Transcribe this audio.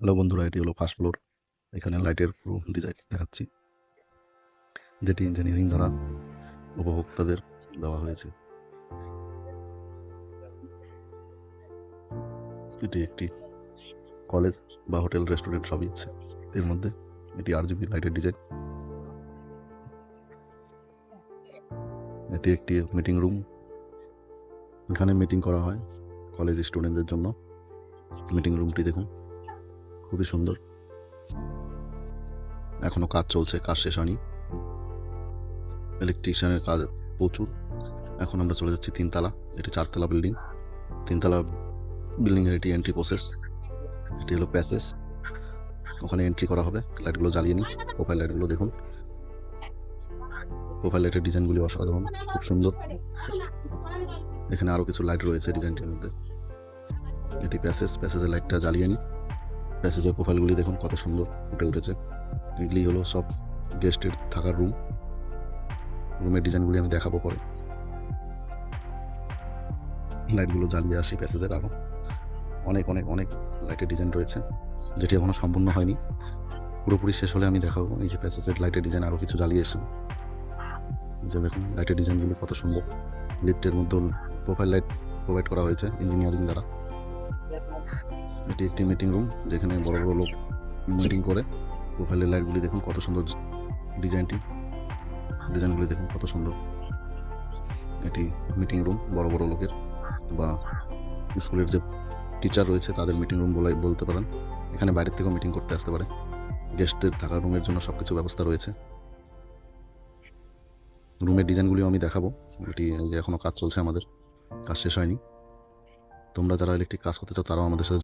Hello বন্ধুরা, এটি হলো ফার্স্ট ফ্লোর। এখানে লাইটের পুরো ডিজাইন দেখাচ্ছি, যেটি ইঞ্জিনিয়ারিং দ্বারা উপভোক্তাদের দেওয়া হয়েছে। এটি একটি কলেজ বা হোটেল রেস্টুরেন্ট সবই আছে এর মধ্যে। এটি RGB লাইটের ডিজাইন। এটি একটি মিটিং রুম, এখানে মিটিং করা হয় কলেজ স্টুডেন্টদের জন্য। মিটিং রুমটি দেখুন, খুবই সুন্দর। এখনো কাজ চলছে, কাজ শেষ হয়নি। ইলেকট্রিশিয়ানের কাজ প্রচুর। এখন আমরা চলে যাচ্ছি তিনতলা। এটি 4তলা বিল্ডিং। তিনতলা বিল্ডিংয়ের এটি এন্ট্রি প্রসেস। এটি হলো প্যাসেজ, ওখানে এন্ট্রি করা হবে। লাইটগুলো জ্বালিয়ে নিই। প্রোফাইল লাইটগুলো দেখুন, প্রোফাইল লাইটের ডিজাইনগুলি অসাধারণ, খুব সুন্দর। এখানে আরও কিছু লাইট রয়েছে ডিজাইনটির মধ্যে। এটি প্যাসেজের লাইটটা জ্বালিয়ে নিই। প্যাসেজের প্রোফাইলগুলি দেখুন কত সুন্দর ফুটে উঠেছে। এগুলি হলো সব গেস্টের থাকার রুম। রুমের ডিজাইনগুলি আমি দেখাবো পরে। লাইটগুলো জ্বালিয়ে আসি। প্যাসেজের আরও অনেক অনেক অনেক লাইটের ডিজাইন রয়েছে, যেটি এখনো সম্পূর্ণ হয়নি। পুরোপুরি শেষ হলে আমি দেখাবো। এই যে প্যাসেজের লাইটের ডিজাইন আরও কিছু জ্বালিয়ে এসে, যে দেখুন লাইটের ডিজাইনগুলো কত সুন্দর। লিফটের মধ্যে প্রোফাইল লাইট প্রোভাইড করা হয়েছে ইঞ্জিনিয়ারিং দ্বারা। এটি একটি মিটিং রুম, যেখানে বড় বড় লোক মিটিং করে। প্রোফাইলের লাইটগুলি দেখুন কত সুন্দর। ডিজাইনগুলি দেখুন কত সুন্দর। এটি মিটিং রুম বড় বড় লোকের, বা স্কুলের যে টিচার রয়েছে তাদের মিটিং রুম বলতে পারেন। এখানে বাইরের থেকেও মিটিং করতে আসতে পারে। গেস্টদের থাকার রুমের জন্য সবকিছু ব্যবস্থা রয়েছে। রুমের ডিজাইনগুলিও আমি দেখাবো। এটি এখনো কাজ চলছে, আমাদের কাজ শেষ হয়নি। তোমরা যারা ইলেকট্রিক কাজ করতে চাও তারাও আমাদের সাথে